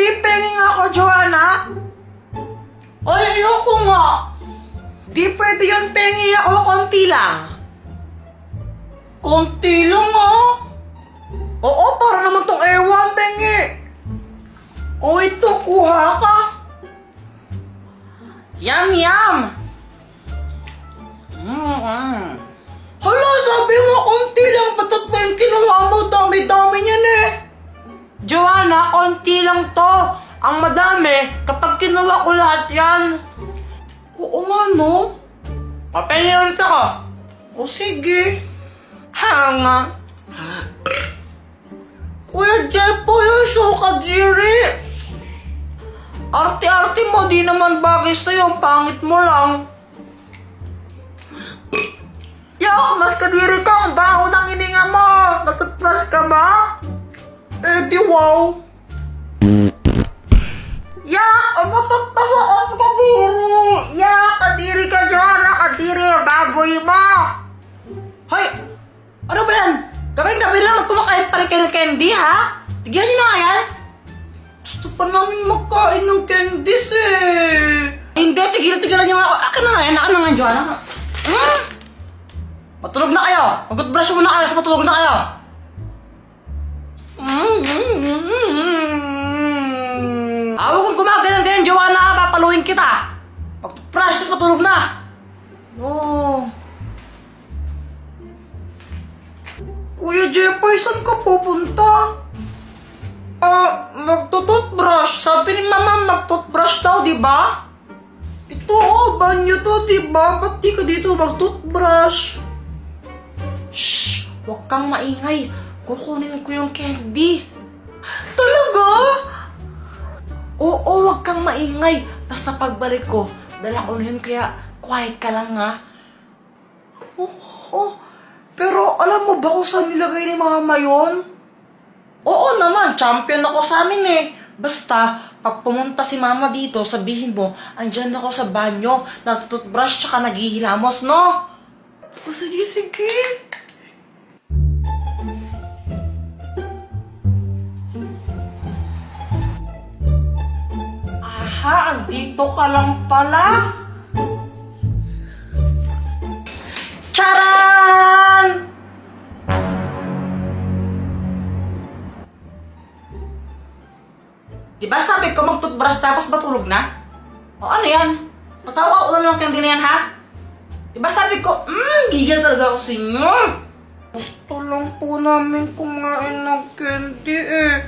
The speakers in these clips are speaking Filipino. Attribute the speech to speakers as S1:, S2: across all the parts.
S1: candy, pengi nga ako, Joanna. Ay, ayoko nga. Di pwede yun, pengi ako, konti lang. Konti lang, ah. Oo, para naman tong ewan, pengi. O, ito, kuha ka. Yum, yum. Hala, sabi mo, konti lang. Ba't na yung kinuha mo? Dami-dami niyan eh. Joanna, konti lang to. Ang madami, kapag kinuha ko lahat yan. Oo nga, no? Papel ulit ako. O sige. Hanga. Kuya Jepo, yung show kadiri. Arte-arte mo, di naman bagay sa'yo. Ang pangit mo lang. Mas kadiri ka. Ang baho ng hininga mo. Nagtutbrush ka ba? Eh, di wow. Umutot pa sa as kadiri. Kadiri ka, Joanna. Kadiri, baboy mo. Hoy, ano ba yan? Gabi-gabi lang kumakain pa rin kayo ng candy, ha? Tigyan niyo na nga yan. Gusto pa namin magkain ng candies, eh. Hindi, tigilan niyo nga. Akin na nga yan. Akin na nga, Joanna. Matulog na kayo. Mag-brush muna kayo, matulog na kayo. Huwag kong gumagano'n, Joanna. Papaluin kita. Pag-brush, tapos matulog na. Oh. Kuya Jeffoy, saan ka pupunta? Magtututbrush. Sabi ni Mama, magtutbrush daw, di ba? Ito, banyo to, di ba? Ba't di ka dito magtutbrush? Shh! Huwag kang maingay. Kukunin ko yung candy. Talaga? Oo, huwag kang maingay. Basta pagbalik ko, dala ko na yun, kaya quiet ka lang, ha? Oo, pero alam mo ba kung saan nilagay ni Mama yun? Oo naman, champion ako sa amin eh. Basta, pag pumunta si Mama dito, sabihin mo, andyan ako sa banyo, nagtutbrush tsaka naghihilamos, no? O sige, sige. Aha, andito ka lang pala. Charan! Diba sabi ko mag-toothbrush tapos matulog na? O ano yan? Patawa ko lang ng candy na yan, ha? Diba sabi ko, gigil talaga ako sa inyo. Gusto lang po namin kumain ng candy eh.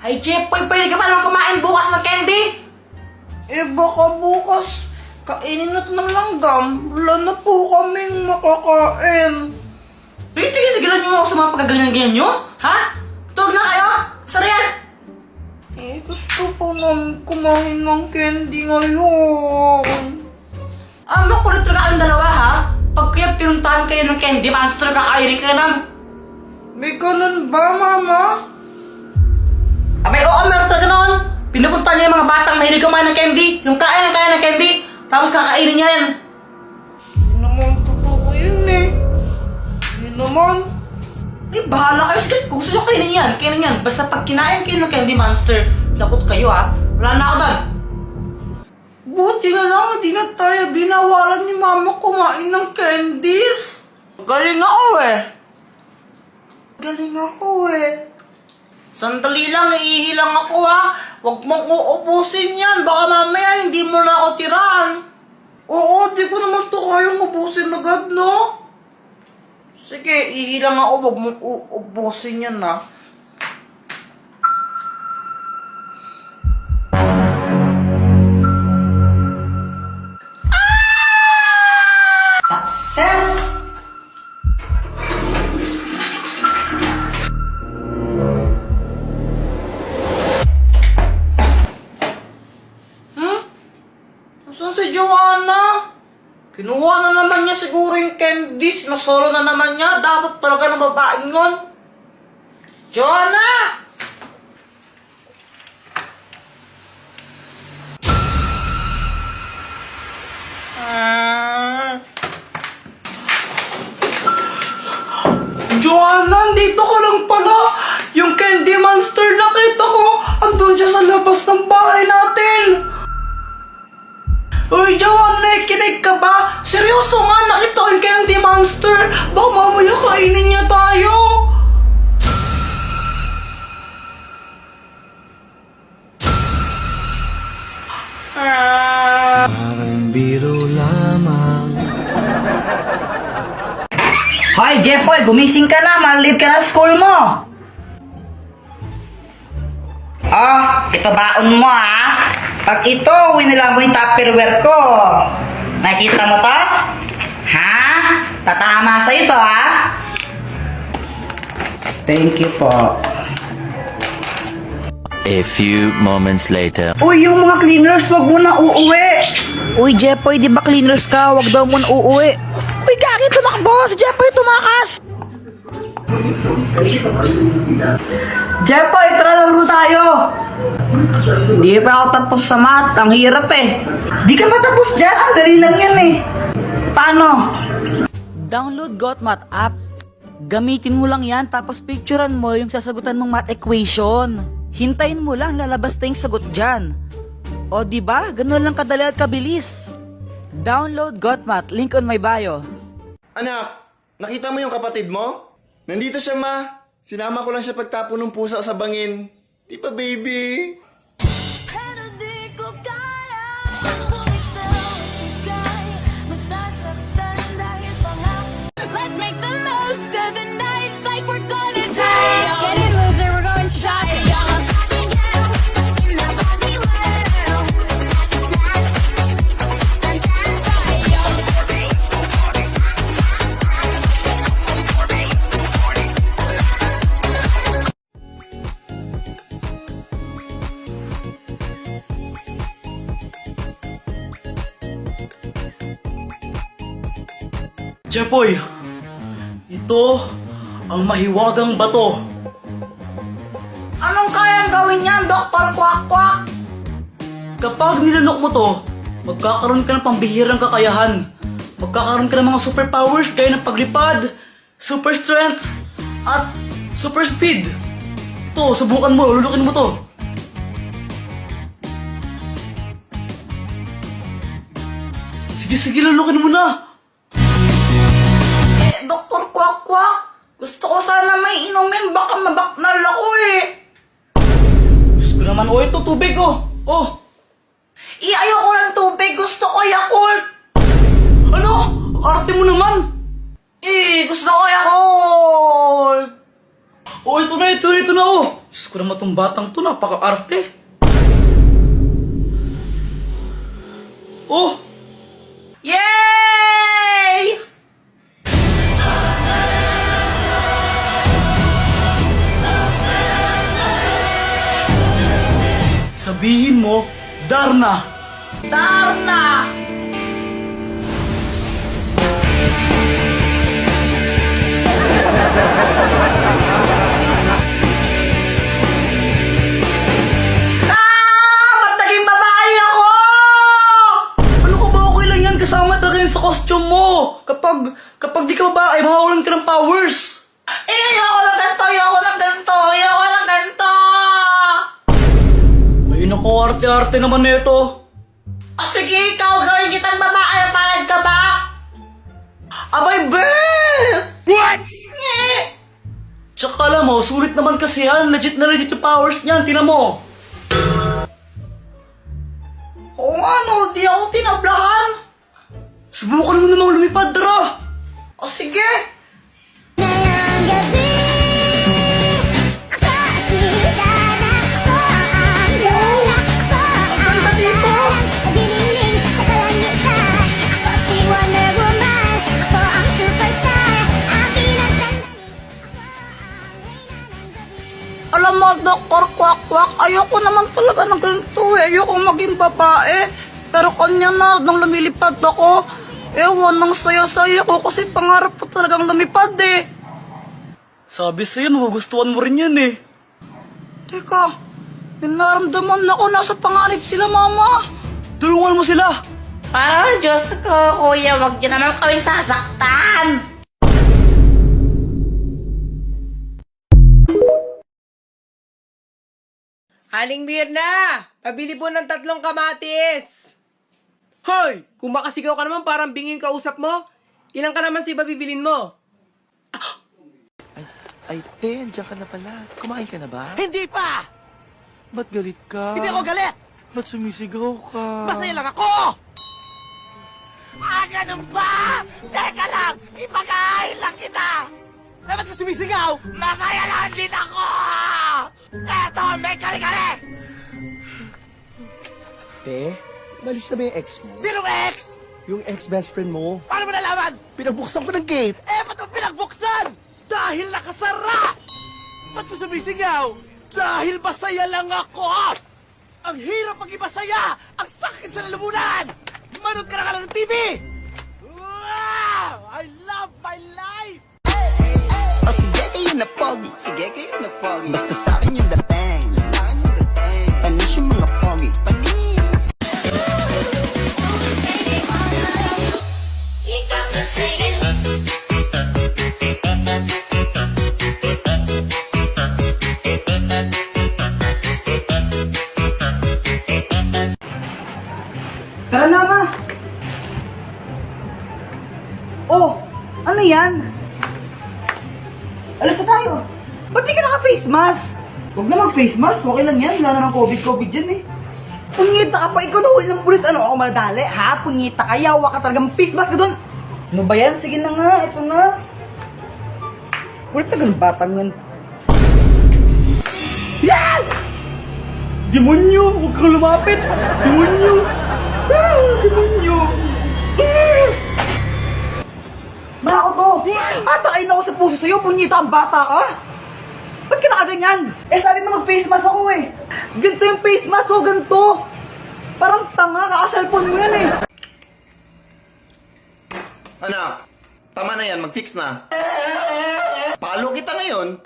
S1: Ay, Jepoy, pwede ka pa lang kumain bukas ng candy? Eh, baka bukas kainin na ito ng langgam. Wala na po kaming makakain. Wait, tigilan niyo ako sa mga pagkaganyan-ganyan nyo? Ha? Tulog na kayo? Masara yan? Eh, gusto po namin kumain ng candy ngayon. Makulit talaga ang dalawa, ha? Pag kaya pinuntahan kayo ng candy, monster, kakainin ka na. May ganun ba, Mama? Abay, oo, meron talaga noon. Pinupunta niya yung mga batang mahilig kumain ng candy. Yung kaya ng candy. Tapos kakainin niya yan. Hindi naman totoo yun eh. Hindi naman. Eh, bahala kayo. Sige, kung gusto nyo kainin yan, kainin yan. Basta pag kinain kayo ng candy monster, lagot kayo ha. Wala na ako doon. Buti na lang, hindi na tayo binawalan ni Mama kumain ng candies. Galing ako eh. Galing ako eh. Sandali lang, iihilang ako ha. Huwag mong uubusin yan. Baka mamaya hindi mo na ako tirahan. Oo, di ko naman to kayang ubusin agad, no? Sige, ihilang ako. Huwag mong uubusin yan, ha. Success! Saan si Joanna? Kinuha na naman niya siguro yung candies. Nasolo na naman niya. Dapat talaga ng babaeng yun. Joanna! Joanna, dito ka lang pala. Yung candy monster nakita ko. Andun siya sa labas ng bahay natin! Uy, Jowan, nakikinig ka ba? Seryoso nga, nakita ko yung candy monster! Baka mamaya kainin niya tayo!
S2: Parang biro lamang.
S1: Hoy, Jeffoy, gumising ka na, malit ka na sa school mo! Ito baon mo Pag ito, winila mo yung Tupperware ko. Nakikita mo to? Ha? Tatama sa ito Thank you po.
S3: A few moments later.
S1: Uy, yung mga cleaners, wag mo na uuwi. Uy, Jeffoy, di ba cleaners ka? Wag daw mo na uuwi. Uy, gagi, tumakbo! Si Jeffoy tumakas! Jeffoy, tara laro tayo! Di pa ako tapos sa math. Ang hirap Di ka pa tapos dyan. Ang dali lang yan Paano? Download GotMath app. Gamitin mo lang yan tapos picturean mo yung sasagutan mong math equation. Hintayin mo lang, lalabas na yung sagot dyan. O diba? Ganun lang kadali at kabilis. Download GotMath. Link on my bio.
S4: Anak, nakita mo yung kapatid mo? Nandito siya, ma. Sinama ko lang siya pagtapo ng pusa sa bangin. Di pa, baby?
S5: Pero di ko kaya bumitaw at bigay masasaktan dahil pangako. Let's make the most of the night like we're gonna die. Get in, loser, we're going shopping.
S1: Jeffoy, ito ang mahiwagang bato. Anong kayang gawin niyan, Dr. Quack-Quack? Kapag nilalok mo to, magkakaroon ka ng pambihirang kakayahan. Magkakaroon ka ng mga superpowers gaya ng paglipad, super strength, at super speed. Ito, subukan mo, lulukin mo to. Sige, lulukin mo na. Dr. Quack-Quack, gusto ko sana may inumin, baka mabaknal ako Gusto ko naman, ito tubig ayoko ng tubig, gusto ko Yakult. Ano? Arte mo naman. Gusto ko Yakult. Ito na Gusto ko naman itong batang to, napaka-arte. Yay! Sabihin mo, Darna! Darna! Ba't naging babae ako? Ano ka ba, okay lang yan? Kasama talaga yun sa costume mo. Kapag di ka babae, mawawalan ka ng powers. Ayoko lang ganito. Ay, naku, arte-arte naman nito. Sige, ikaw, gawin kitang babae, payag ka ba? Abay, bet! What? Tsaka alam mo, sulit naman kasi yan. Legit na legit yung powers niyan, tinan mo. Oo nga, no, di ako tinablahan. Subukan mo namang lumipad, tara. Sige.
S5: Ngayong gabi, akasita na ko ang lola ko.
S1: Ang ganda dito.
S5: Diniling sa kalangitan. Ako si Wonder Woman. Ako ang superstar. Akin ang sandali.
S1: Alam mo, Dr. Quack-Quack, ayoko naman talaga ng ganito Ayoko maging babae. Pero kanya na, nang lumilipad ako, ewan, nang saya-saya ko kasi pangarap ko talagang lumipad Sabi sa'yo, magugustuhan mo rin yan Teka, may naramdaman ako, nasa panganib sila, mama. Tulungan mo sila. Diyos ko, kuya, wag niyo naman kaming sasaktan.
S6: Aling Mirna! Pabili po ng 3 kamatis! Hoy! Kung makasigaw ka naman parang bingin kausap mo, ilang ka naman si bibilin mo?
S2: Ay, te, andiyan ka na pala. Kumain ka na ba?
S7: Hindi pa!
S2: Ba't galit ka?
S7: Hindi ako galit!
S2: Ba't sumisigaw ka?
S7: Masaya lang ako! Ganun ba? Teka lang! Ipag-aahil lang kita! Dapat ka sumisigaw? Masaya lang din ako! Eto, may kari-kari!
S2: Te, malis na ba yung ex mo?
S7: Sinong ex?
S2: Yung ex-best friend mo?
S7: Paano mo nalaman?
S2: Pinagbuksan ko ng gate.
S7: Ba't mo pinagbuksan? Dahil nakasara! Ba't ko sumisigaw? Dahil masaya lang ako! Ang hirap maging masaya! Ang sakit sa lalamunan! Manood ka na ka lang ng TV! Wow! I love my life!
S8: O sige kayo na pogi, sige kayo na pogi. Basta sa'kin yung dating, sa'kin yung dating. Panis yung mga pogi, panis.
S1: Tara na, ma! Oh, ano yan? Alas na tayo. Ba't di ka naka-face mask? Huwag na mag-face mask, okay lang yan. Wala namang COVID dyan eh. Punyita ka pa, ikaw nahuli ng pulis. Ano, ako madali? Ha? Punyita ka, yawa ka talaga. Face mask ka dun. Ano ba yan? Sige na nga, ito na. Kulit na ganun batang yan. Yan! Demonyo! Huwag kang lumapit! Demonyo! Ah! Demonyo! Manako to! Atakain ako sa puso sa'yo, punyita ang bata ka! Ba't ka nakaganyan? Eh sabi mo mag-face mask ako eh! Ganito yung face mask o ganito! Parang tanga, kakasalpon mo yan eh!
S4: Anak, tama na yan, mag-fix na. Palo kita ngayon.